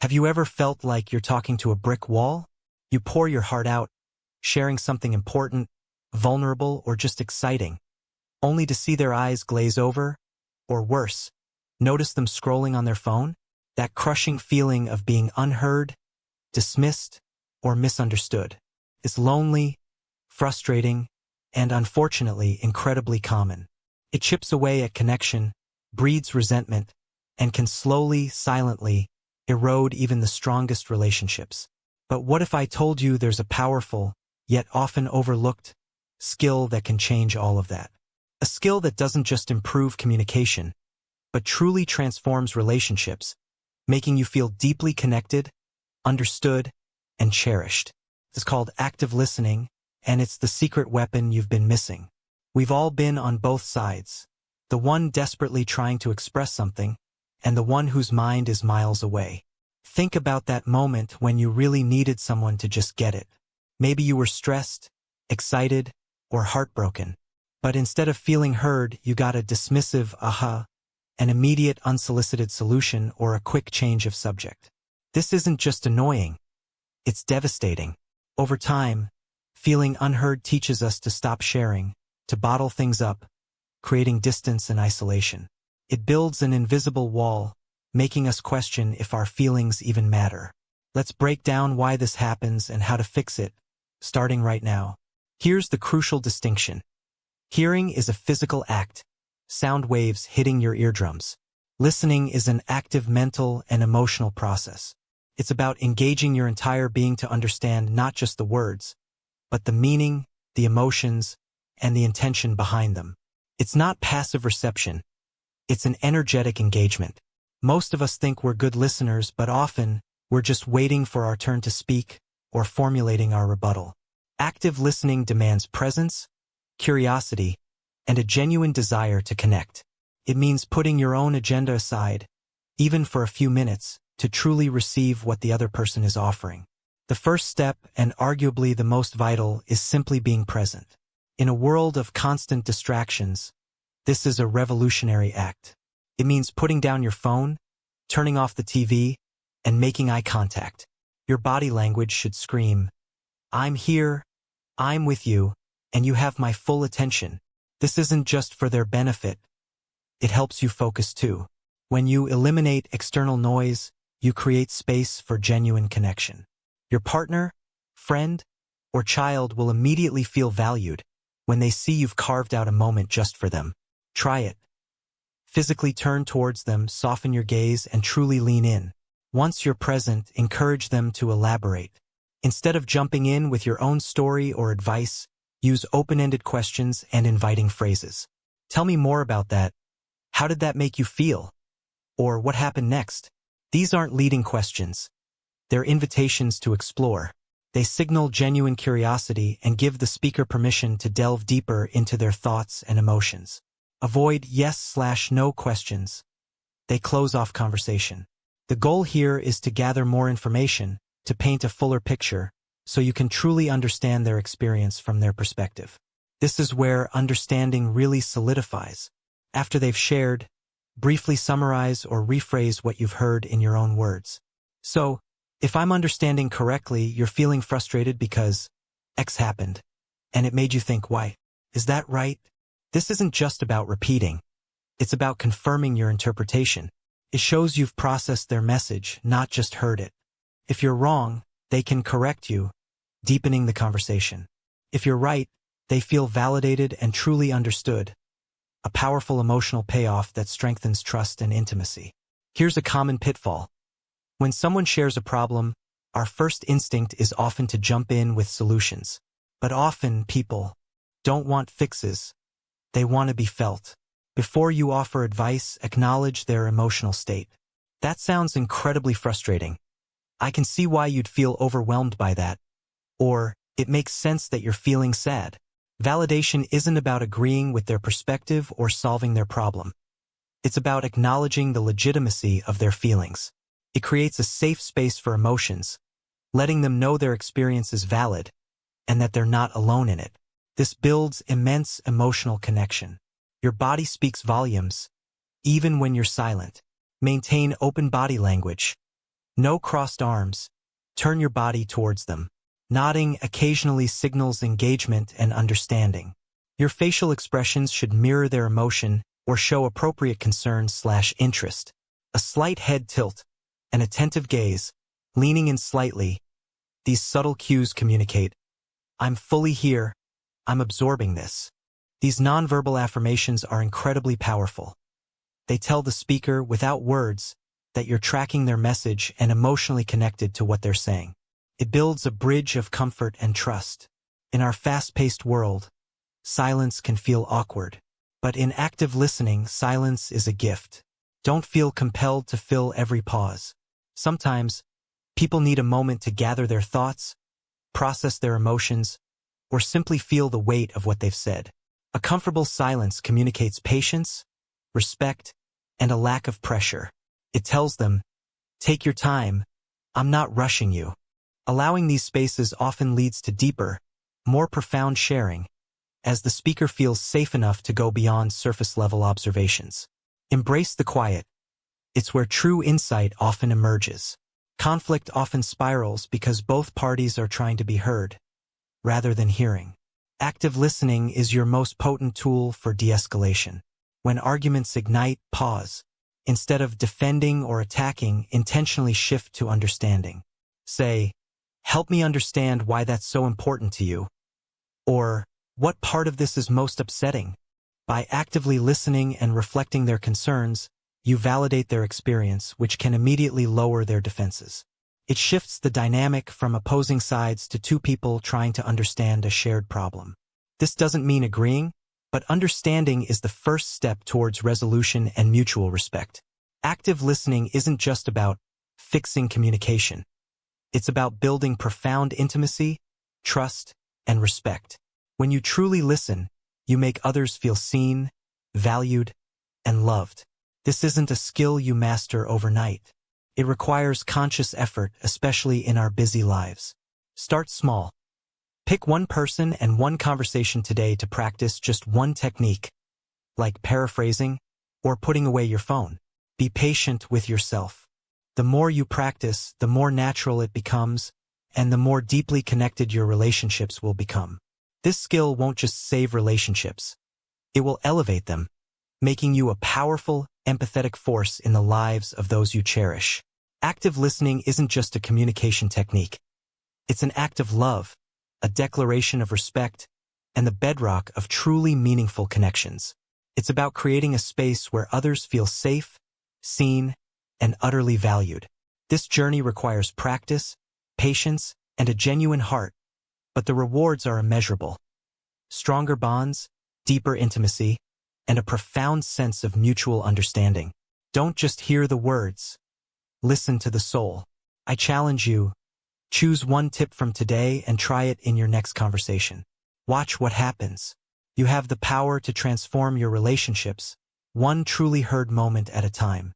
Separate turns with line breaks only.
Have you ever felt like you're talking to a brick wall? You pour your heart out, sharing something important, vulnerable, or just exciting, only to see their eyes glaze over, or worse, notice them scrolling on their phone? That crushing feeling of being unheard, dismissed, or misunderstood is lonely, frustrating, and unfortunately incredibly common. It chips away at connection, breeds resentment, and can slowly, silently, erode even the strongest relationships. But what if I told you there's a powerful, yet often overlooked, skill that can change all of that? A skill that doesn't just improve communication, but truly transforms relationships, making you feel deeply connected, understood, and cherished. It's called active listening, and it's the secret weapon you've been missing. We've all been on both sides, the one desperately trying to express something, and the one whose mind is miles away. Think about that moment when you really needed someone to just get it. Maybe you were stressed, excited, or heartbroken, but instead of feeling heard, you got a dismissive an immediate unsolicited solution or a quick change of subject. This isn't just annoying, it's devastating. Over time, feeling unheard teaches us to stop sharing, to bottle things up, creating distance and isolation. It builds an invisible wall, making us question if our feelings even matter. Let's break down why this happens and how to fix it, starting right now. Here's the crucial distinction. Hearing is a physical act, sound waves hitting your eardrums. Listening is an active mental and emotional process. It's about engaging your entire being to understand not just the words, but the meaning, the emotions, and the intention behind them. It's not passive reception. It's an energetic engagement. Most of us think we're good listeners, but often, we're just waiting for our turn to speak or formulating our rebuttal. Active listening demands presence, curiosity, and a genuine desire to connect. It means putting your own agenda aside, even for a few minutes, to truly receive what the other person is offering. The first step, and arguably the most vital, is simply being present. In a world of constant distractions, this is a revolutionary act. It means putting down your phone, turning off the TV, and making eye contact. Your body language should scream, "I'm here, I'm with you, and you have my full attention." This isn't just for their benefit. It helps you focus too. When you eliminate external noise, you create space for genuine connection. Your partner, friend, or child will immediately feel valued when they see you've carved out a moment just for them. Try it. Physically turn towards them, soften your gaze, and truly lean in. Once you're present, encourage them to elaborate. Instead of jumping in with your own story or advice, use open-ended questions and inviting phrases. Tell me more about that. How did that make you feel? Or what happened next? These aren't leading questions. They're invitations to explore. They signal genuine curiosity and give the speaker permission to delve deeper into their thoughts and emotions. Avoid yes/no questions. They close off conversation. The goal here is to gather more information, to paint a fuller picture, so you can truly understand their experience from their perspective. This is where understanding really solidifies. After they've shared, briefly summarize or rephrase what you've heard in your own words. So, if I'm understanding correctly, you're feeling frustrated because X happened, and it made you think, why? Is that right? This isn't just about repeating. It's about confirming your interpretation. It shows you've processed their message, not just heard it. If you're wrong, they can correct you, deepening the conversation. If you're right, they feel validated and truly understood. A powerful emotional payoff that strengthens trust and intimacy. Here's a common pitfall. When someone shares a problem, our first instinct is often to jump in with solutions. But often people don't want fixes. They want to be felt. Before you offer advice, acknowledge their emotional state. That sounds incredibly frustrating. I can see why you'd feel overwhelmed by that. Or, it makes sense that you're feeling sad. Validation isn't about agreeing with their perspective or solving their problem. It's about acknowledging the legitimacy of their feelings. It creates a safe space for emotions, letting them know their experience is valid and that they're not alone in it. This builds immense emotional connection. Your body speaks volumes, even when you're silent. Maintain open body language. No crossed arms. Turn your body towards them. Nodding occasionally signals engagement and understanding. Your facial expressions should mirror their emotion or show appropriate concern/interest. A slight head tilt, an attentive gaze, leaning in slightly. These subtle cues communicate, "I'm fully here. I'm absorbing this." These nonverbal affirmations are incredibly powerful. They tell the speaker, without words, that you're tracking their message and emotionally connected to what they're saying. It builds a bridge of comfort and trust. In our fast-paced world, silence can feel awkward. But in active listening, silence is a gift. Don't feel compelled to fill every pause. Sometimes, people need a moment to gather their thoughts, process their emotions, or simply feel the weight of what they've said. A comfortable silence communicates patience, respect, and a lack of pressure. It tells them, "Take your time, I'm not rushing you." Allowing these spaces often leads to deeper, more profound sharing, as the speaker feels safe enough to go beyond surface-level observations. Embrace the quiet. It's where true insight often emerges. Conflict often spirals because both parties are trying to be heard, rather than hearing. Active listening is your most potent tool for de-escalation. When arguments ignite, pause. Instead of defending or attacking, intentionally shift to understanding. Say, "Help me understand why that's so important to you." Or, "What part of this is most upsetting?" By actively listening and reflecting their concerns, you validate their experience, which can immediately lower their defenses. It shifts the dynamic from opposing sides to two people trying to understand a shared problem. This doesn't mean agreeing, but understanding is the first step towards resolution and mutual respect. Active listening isn't just about fixing communication. It's about building profound intimacy, trust, and respect. When you truly listen, you make others feel seen, valued, and loved. This isn't a skill you master overnight. It requires conscious effort, especially in our busy lives. Start small. Pick one person and one conversation today to practice just one technique, like paraphrasing or putting away your phone. Be patient with yourself. The more you practice, the more natural it becomes, and the more deeply connected your relationships will become. This skill won't just save relationships. It will elevate them, making you a powerful, empathetic force in the lives of those you cherish. Active listening isn't just a communication technique. It's an act of love, a declaration of respect, and the bedrock of truly meaningful connections. It's about creating a space where others feel safe, seen, and utterly valued. This journey requires practice, patience, and a genuine heart, but the rewards are immeasurable. Stronger bonds, deeper intimacy, and a profound sense of mutual understanding. Don't just hear the words. Listen to the soul. I challenge you, choose one tip from today and try it in your next conversation. Watch what happens. You have the power to transform your relationships, one truly heard moment at a time.